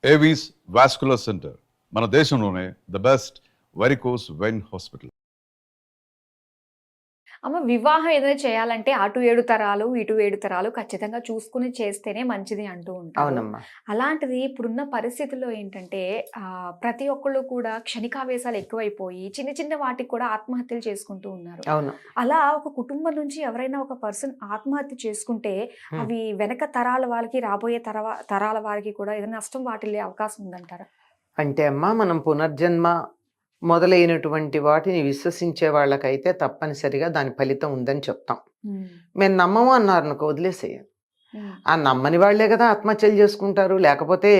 Avis vascular centre మన దేశంలోనే the best varicose vein hospital. అమ్మ వివాహం ఏదైనా చేయాలంటే అటు 7 తరాలు, ఇటు 7 తరాలు ఖచ్చితంగా చూసుకొని చేస్తేనే మంచిది అంటూ ఉంటారు. అవునమ్మా. అలాంటిది ఇప్పుడున్న పరిస్థితుల్లో ఏంటంటే ప్రతి ఒక్కళ్ళు కూడా క్షణికావేశాలు ఎక్కువైపోయి చిన్న చిన్న వాటికి కూడా ఆత్మహత్యలు చేసుకుంటూ ఉన్నారు. అవును. అలా ఒక కుటుంబం నుంచి ఎవరైనా ఒక పర్సన్ ఆత్మహత్య చేసుకుంటే అవి వెనక తరాల వారికి, రాబోయే తరాల వారికి కూడా ఏదైనా నష్టం వాటిల్లే అవకాశం ఉందంటారా? అంటే అమ్మా, మనం పునర్జన్మ మొదలైనటువంటి వాటిని విశ్వసించే వాళ్ళకైతే తప్పనిసరిగా దాని ఫలితం ఉందని చెప్తాం. మేము నమ్మము అన్నారు అనుకో, వదిలేసేయం. ఆ నమ్మని వాళ్లే కదా ఆత్మహత్యలు చేసుకుంటారు. లేకపోతే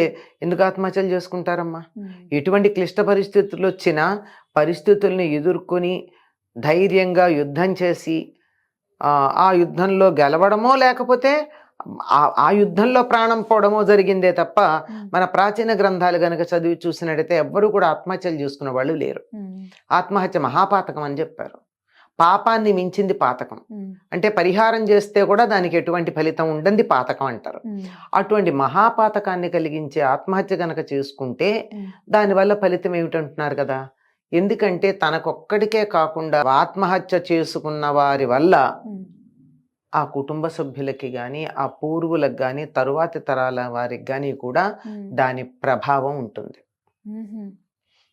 ఎందుకు ఆత్మహత్యలు చేసుకుంటారమ్మా? ఎటువంటి క్లిష్ట పరిస్థితులు వచ్చినా పరిస్థితుల్ని ఎదుర్కొని ధైర్యంగా యుద్ధం చేసి ఆ యుద్ధంలో గెలవడమో లేకపోతే ఆ యుద్ధంలో ప్రాణం పోవడమో జరిగిందే తప్ప మన ప్రాచీన గ్రంథాలు గనక చదివి చూసినట్టయితే ఎవ్వరూ కూడా ఆత్మహత్యలు చేసుకున్న వాళ్ళు లేరు. ఆత్మహత్య మహాపాతకం అని చెప్పారు. పాపాన్ని మించింది పాతకం. అంటే పరిహారం చేస్తే కూడా దానికి ఎటువంటి ఫలితం ఉండండి పాతకం అంటారు. అటువంటి మహాపాతకాన్ని కలిగించే ఆత్మహత్య గనక చేసుకుంటే దానివల్ల ఫలితం ఏమిటంటున్నారు కదా. ఎందుకంటే తనకొక్కడికే కాకుండా ఆత్మహత్య చేసుకున్న వారి వల్ల ఆ కుటుంబ సభ్యులకి కానీ, ఆ పూర్వులకు కానీ, తరువాతి తరాల వారికి కానీ కూడా దాని ప్రభావం ఉంటుంది.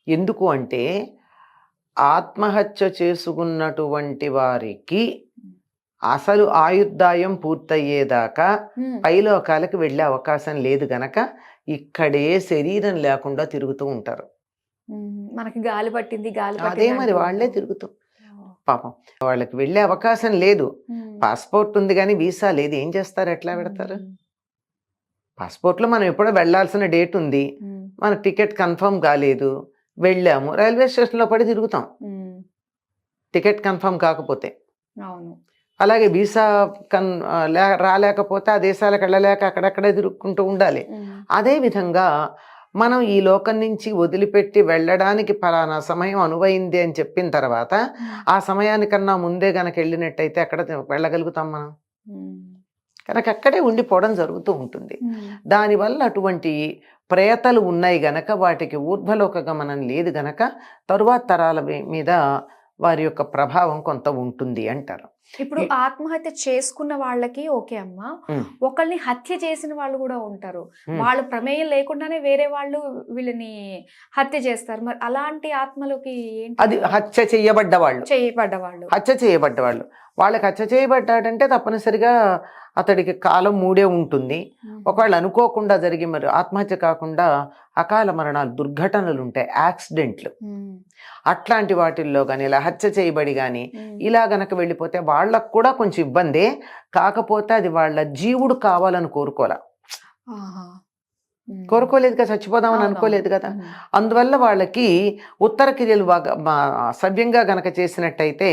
ఎందుకు అంటే ఆత్మహత్య చేసుకున్నటువంటి వారికి అసలు ఆయుర్దాయం పూర్తయ్యేదాకా పైలోకాలకు వెళ్ళే అవకాశం లేదు గనక ఇక్కడే శరీరం లేకుండా తిరుగుతూ ఉంటారు. మనకి గాలి పట్టింది, అదే మరి వాళ్ళే తిరుగుతూ పాపం వాళ్ళకి వెళ్ళే అవకాశం లేదు. పాస్పోర్ట్ ఉంది కానీ వీసా లేదు. ఏం చేస్తారు? ఎట్లా పెడతారు? పాస్పోర్ట్లో మనం ఎప్పుడో వెళ్లాల్సిన డేట్ ఉంది, మన టికెట్ కన్ఫర్మ్ కాలేదు, వెళ్ళాము, రైల్వే స్టేషన్లో పడి తిరుగుతాం టికెట్ కన్ఫర్మ్ కాకపోతే. అలాగే వీసా రాలేకపోతే ఆ దేశాలకు వెళ్ళలేక అక్కడక్కడే తిరుగుకుంటూ ఉండాలి. అదేవిధంగా మనం ఈ లోకం నుంచి వదిలిపెట్టి వెళ్ళడానికి ఫలానా సమయం అనువైంది అని చెప్పిన తర్వాత ఆ సమయానికన్నా ముందే గనక వెళ్ళినట్టయితే అక్కడ వెళ్ళగలుగుతాం మనం. కనుక అక్కడే ఉండిపోవడం జరుగుతూ ఉంటుంది. దానివల్ల అటువంటి ప్రేతలు ఉన్నాయి గనక వాటికి ఊర్ధ్వలోక గమనం లేదు గనక తరువాత తరాల మీద వారి యొక్క ప్రభావం కొంత ఉంటుంది అంటారు. ఇప్పుడు ఆత్మహత్య చేసుకున్న వాళ్ళకి ఓకే అమ్మా, ఒకళ్ళని హత్య చేసిన వాళ్ళు కూడా ఉంటారు. వాళ్ళు ప్రమేయం లేకుండానే వేరే వాళ్ళు వీళ్ళని హత్య చేస్తారు. మరి అలాంటి ఆత్మలకి ఏంటి? అది హత్య చేయబడ్డవాళ్ళు. హత్య చేయబడ్డవాళ్ళు. వాళ్ళకి హత్య చేయబడ్డాడంటే తప్పనిసరిగా అతడికి కాలం మూడే ఉంటుంది. ఒకవేళ అనుకోకుండా జరిగి మరి ఆత్మహత్య కాకుండా అకాల మరణాలు, దుర్ఘటనలు ఉంటాయి, యాక్సిడెంట్లు, అట్లాంటి వాటిల్లో కానీ ఇలా హత్య చేయబడి కానీ ఇలా గనక వెళ్ళిపోతే వాళ్ళకు కూడా కొంచెం ఇబ్బందే. కాకపోతే అది వాళ్ళ జీవుడు కావాలని కోరుకోలేదు కదా, చచ్చిపోదామని అనుకోలేదు కదా. అందువల్ల వాళ్ళకి ఉత్తర క్రియలు బాగా సవ్యంగా గనక చేసినట్టయితే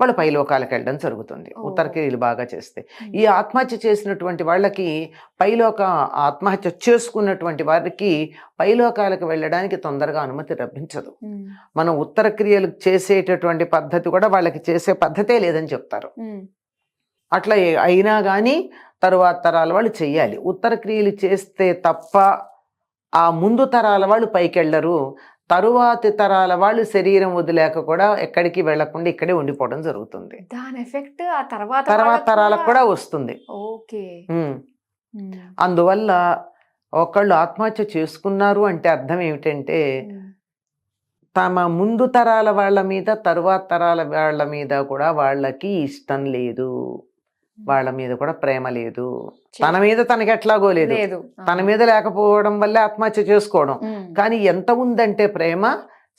వాళ్ళు పైలోకాలకు వెళ్ళడం జరుగుతుంది. ఉత్తర క్రియలు బాగా చేస్తే. ఈ ఆత్మహత్య చేసినటువంటి వాళ్ళకి ఆత్మహత్య చేసుకున్నటువంటి వారికి పైలోకాలకు వెళ్ళడానికి తొందరగా అనుమతి లభించదు. మనం ఉత్తర క్రియలు చేసేటటువంటి పద్ధతి కూడా వాళ్ళకి చేసే పద్ధతే లేదని చెప్తారు. అట్లా అయినా కానీ తరువాత తరాల వాళ్ళు చెయ్యాలి. ఉత్తర క్రియలు చేస్తే తప్ప ఆ ముందు తరాల వాళ్ళు పైకి వెళ్ళరు. తరువాతి తరాల వాళ్ళు శరీరం వదిలేక కూడా ఎక్కడికి వెళ్లకుండా ఇక్కడే ఉండిపోవడం జరుగుతుంది. దాని ఎఫెక్ట్ ఆ తర్వాత తరాలకు కూడా వస్తుంది. అందువల్ల ఒకళ్ళు ఆత్మహత్య చేసుకున్నారు అంటే అర్థం ఏమిటంటే తమ ముందు తరాల వాళ్ళ మీద, తరువాత తరాల వాళ్ళ మీద కూడా వాళ్ళకి ఇష్టం లేదు, వాళ్ళ మీద కూడా ప్రేమ లేదు. తన మీద తనకి ఎట్లాగో లేదు, తన మీద లేకపోవడం వల్లే ఆత్మహత్య చేసుకోవడం. కానీ ఎంత ఉందంటే ప్రేమ,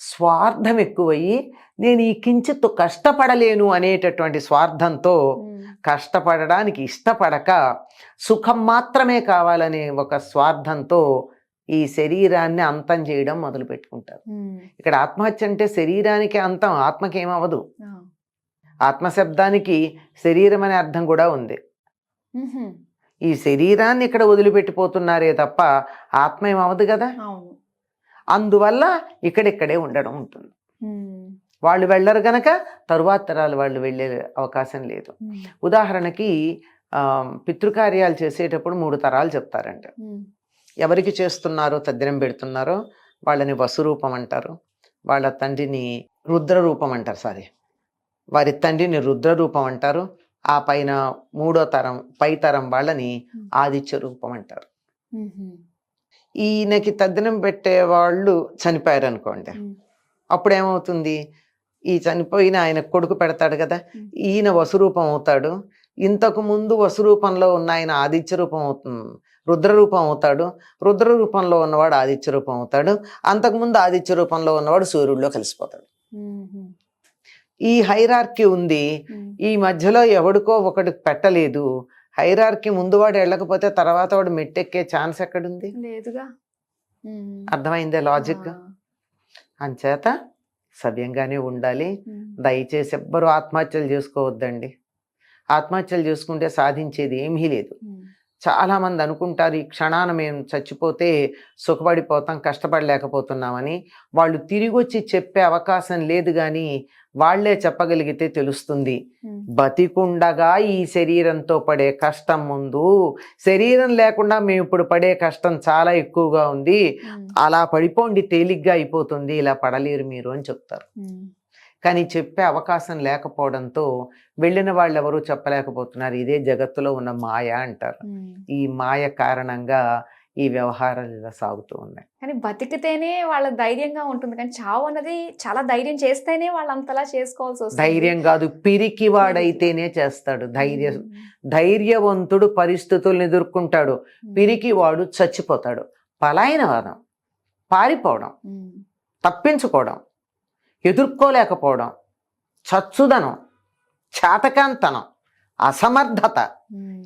స్వార్థం ఎక్కువయ్యి నేను ఈ కించిత్తు కష్టపడలేను అనేటటువంటి స్వార్థంతో, కష్టపడడానికి ఇష్టపడక సుఖం మాత్రమే కావాలనే ఒక స్వార్థంతో ఈ శరీరాన్ని అంతం చేయడం మొదలు పెట్టుకుంటారు. ఇక్కడ ఆత్మహత్య అంటే శరీరానికి అంతం, ఆత్మకి ఏమవదు. ఆత్మశబ్దానికి శరీరం అనే అర్థం కూడా ఉంది. ఈ శరీరాన్ని ఇక్కడ వదిలిపెట్టిపోతున్నారే తప్ప ఆత్మ ఏమవదు కదా. అందువల్ల ఇక్కడిక్కడే ఉండడం ఉంటుంది. వాళ్ళు వెళ్ళరు గనక తరువాత తరాలు వాళ్ళు వెళ్ళే అవకాశం లేదు. ఉదాహరణకి పితృకార్యాలు చేసేటప్పుడు 3 తరాలు చెప్తారంట. ఎవరికి చేస్తున్నారో తద్దినం పెడుతున్నారో వాళ్ళని వసురూపం అంటారు, వాళ్ళ తండ్రిని రుద్రరూపం అంటారు, వారి తండ్రిని రుద్రరూపం అంటారు. ఆ పైన 3వ తరం పై తరం వాళ్ళని ఆదిత్య రూపం అంటారు. ఈయనకి తద్దినం పెట్టే వాళ్ళు చనిపోయారు అనుకోండి, అప్పుడు ఏమవుతుంది, ఈ చనిపోయిన ఆయన కొడుకు పెడతాడు కదా, ఈయన వసురూపం అవుతాడు. ఇంతకు ముందు వసురూపంలో ఉన్న ఆయన ఆదిత్య రూపం అవుతుంది, రుద్రరూపం అవుతాడు. రుద్ర రూపంలో ఉన్నవాడు ఆదిత్య రూపం అవుతాడు. అంతకుముందు ఆదిత్య రూపంలో ఉన్నవాడు సూర్యుడిలో కలిసిపోతాడు. ఈ హైరార్కీ ఉంది. ఈ మధ్యలో ఎవడికో ఒకటి పెట్టలేదు. హైరార్కీ ముందు వాడు వెళ్ళకపోతే తర్వాత వాడు మెట్టెక్కే ఛాన్స్ ఎక్కడుంది? లేదుగా. అర్థమైందే లాజిక్? అంచేత సవ్యంగానే ఉండాలి. దయచేసి ఎవ్వరూ ఆత్మహత్యలు చేసుకోవద్దండి. ఆత్మహత్యలు చేసుకుంటే సాధించేది ఏమీ లేదు. చాలామంది అనుకుంటారు ఈ క్షణాన మేము చచ్చిపోతే సుఖపడిపోతాం, కష్టపడలేకపోతున్నామని. వాళ్ళు తిరిగి వచ్చి చెప్పే అవకాశం లేదు, కానీ వాళ్లే చెప్పగలిగితే తెలుస్తుంది. బతికుండగా ఈ శరీరంతో పడే కష్టం ముందు శరీరం లేకుండా మేము ఇప్పుడు పడే కష్టం చాలా ఎక్కువగా ఉంది, అలా పడిపోండి తేలిగ్గా అయిపోతుంది, ఇలా పడలేరు మీరు అని చెప్తారు. కానీ చెప్పే అవకాశం లేకపోవడంతో వెళ్ళిన వాళ్ళు ఎవరూ చెప్పలేకపోతున్నారు. ఇదే జగత్తులో ఉన్న మాయ అంటారు. ఈ మాయ కారణంగా ఈ వ్యవహారాలు ఇలా సాగుతూ ఉన్నాయి. కానీ బతికితేనే వాళ్ళ ధైర్యంగా ఉంటుంది, కానీ చావు అన్నది చాలా ధైర్యం చేస్తేనే వాళ్ళు అంతలా చేసుకోవాల్సి వస్తుంది. ధైర్యం కాదు, పిరికి వాడైతేనే చేస్తాడు. ధైర్యవంతుడు పరిస్థితులను ఎదుర్కొంటాడు, పిరికి వాడు చచ్చిపోతాడు. పలాయనవాదం, పారిపోవడం, తప్పించుకోవడం, ఎదుర్కోలేకపోవడం, చచ్చుదనం, చాతకాంతనం, అసమర్థత,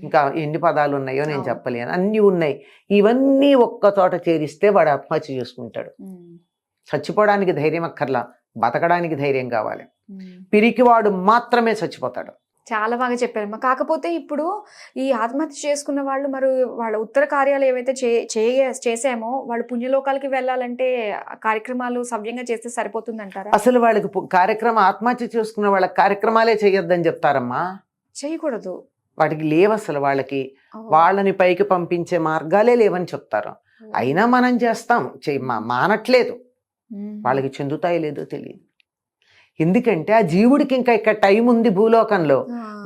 ఇంకా ఎన్ని పదాలు ఉన్నాయో నేను చెప్పలేను, అన్నీ ఉన్నాయి. ఇవన్నీ ఒక్క చోట చేరిస్తే వాడు ఆత్మహత్య చేసుకుంటాడు. చచ్చిపోవడానికి ధైర్యం అక్కర్లా, బతకడానికి ధైర్యం కావాలి. పిరికివాడు మాత్రమే చచ్చిపోతాడు. చాలా బాగా చెప్పారమ్మా. కాకపోతే ఇప్పుడు ఈ ఆత్మహత్య చేసుకున్న వాళ్ళు మరి వాళ్ళ ఉత్తర కార్యాలు ఏవైతే చేసామో వాళ్ళు పుణ్యలోకాలకి వెళ్ళాలంటే కార్యక్రమాలు సవ్యంగా చేస్తే సరిపోతుందంటారా? అసలు వాళ్ళకి కార్యక్రమం, ఆత్మహత్య చేసుకున్న వాళ్ళ కార్యక్రమాలే చేయొద్దని చెప్తారమ్మా. చేయకూడదు, వాటికి లేవు అసలు. వాళ్ళని పైకి పంపించే మార్గాలే లేవని చెప్తారు. అయినా మనం చేస్తాం, మానట్లేదు. వాళ్ళకి చెందుతాయి లేదో తెలియదు. ఎందుకంటే ఆ జీవుడికి ఇంకా ఇక్కడ టైం ఉంది భూలోకంలో,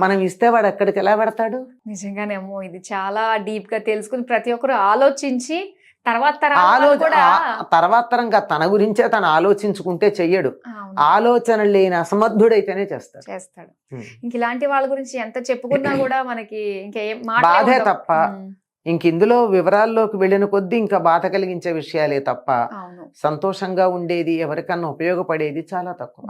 మనం ఇస్తే వాడు అక్కడికి ఎలా పెడతాడు? నిజంగానేమో ఇది చాలా డీప్ గా తెలుసుకుని ప్రతి ఒక్కరు ఆలోచించి తర్వాత తరంగా తన గురించే తను ఆలోచించుకుంటే చెయ్యడు. ఆలోచన లేని అసమర్థుడైతేనే చేస్తాడు. ఇంక ఇలాంటి వాళ్ళ గురించి ఎంత చెప్పుకున్నా కూడా మనకి ఇంకేం బాధే తప్ప, ఇంక ఇందులో వివరాల్లోకి వెళ్ళిన కొద్దీ ఇంకా బాధ కలిగించే విషయాలే తప్ప సంతోషంగా ఉండేది, ఎవరికన్నా ఉపయోగపడేది చాలా తక్కువ.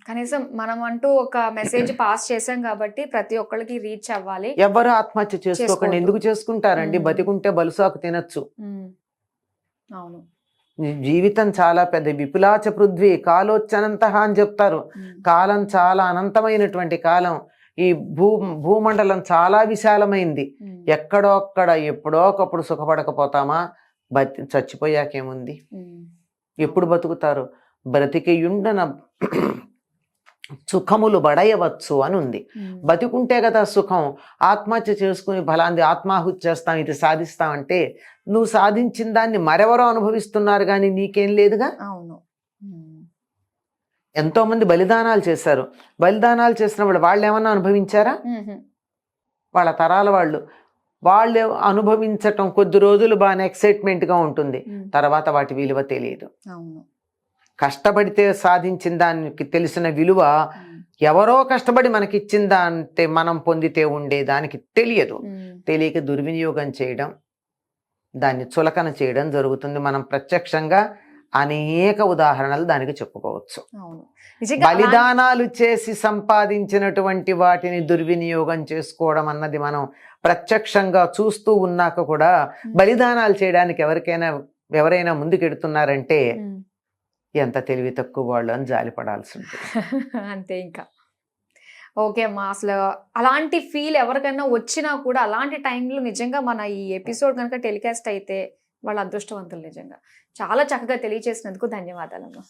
కనీసం మనం అంటూ ఒక మెసేజ్ పాస్ చేసాం కాబట్టి ప్రతి ఒక్కరికి రీచ్ అవ్వాలి. ఎవరు ఆత్మహత్య చేసుకోకండి. ఎందుకు చేసుకుంటారండి? బతికుంటే బలుసాకు తినచ్చు. అవును, జీవితం చాలా పెద్ద, విపులాచ పృథ్వీ కాలోచ్చనంత అని చెప్తారు. కాలం చాలా అనంతమైనటువంటి కాలం. ఈ భూమండలం చాలా విశాలమైంది. ఎక్కడో అక్కడ ఎప్పుడో ఒకప్పుడు సుఖపడకపోతామా? చచ్చిపోయాకేముంది? ఎప్పుడు బతుకుతారు? బ్రతికియుండన సుఖములు బడయవచ్చు అని ఉంది. బతికుంటే కదా సుఖం. ఆత్మహత్య చేసుకుని బలాంది ఆత్మాహుతి చేస్తాం, ఇది సాధిస్తామంటే నువ్వు సాధించిన దాన్ని మరెవరో అనుభవిస్తున్నారు కానీ నీకేం లేదుగా. అవును, ఎంతో మంది బలిదానాలు చేశారు. బలిదానాలు చేసిన వాళ్ళు ఏమన్నా అనుభవించారా? వాళ్ళ తరాల వాళ్ళు అనుభవించటం కొద్ది రోజులు బాగానే ఎక్సైట్మెంట్గా ఉంటుంది, తర్వాత వాటి విలువ తెలియదు. కష్టపడితే సాధించిన దానికి తెలిసిన విలువ ఎవరో కష్టపడి మనకిచ్చిన దాంతే మనం పొందితే ఉండే దానికి తెలియదు. తెలియక దుర్వినియోగం చేయడం, దాన్ని చులకన చేయడం జరుగుతుంది. మనం ప్రత్యక్షంగా అనేక ఉదాహరణలు దానికి చెప్పుకోవచ్చు. బలిదానాలు చేసి సంపాదించినటువంటి వాటిని దుర్వినియోగం చేసుకోవడం అన్నది మనం ప్రత్యక్షంగా చూస్తూ ఉన్నాక కూడా బలిదానాలు చేయడానికి ఎవరైనా ముందుకెడుతున్నారంటే ఎంత తెలివి తక్కువ వాళ్ళు అని జాలిపడాల్సి ఉంటుంది. అంతే. ఇంకా ఓకే అమ్మా, అసలు అలాంటి ఫీల్ ఎవరికైనా వచ్చినా కూడా అలాంటి టైంలో నిజంగా మన ఈ ఎపిసోడ్ కనుక టెలికాస్ట్ అయితే వాళ్ళ అదృష్టవంతులు. నిజంగా చాలా చక్కగా తెలియజేసినందుకు ధన్యవాదాలమ్మా.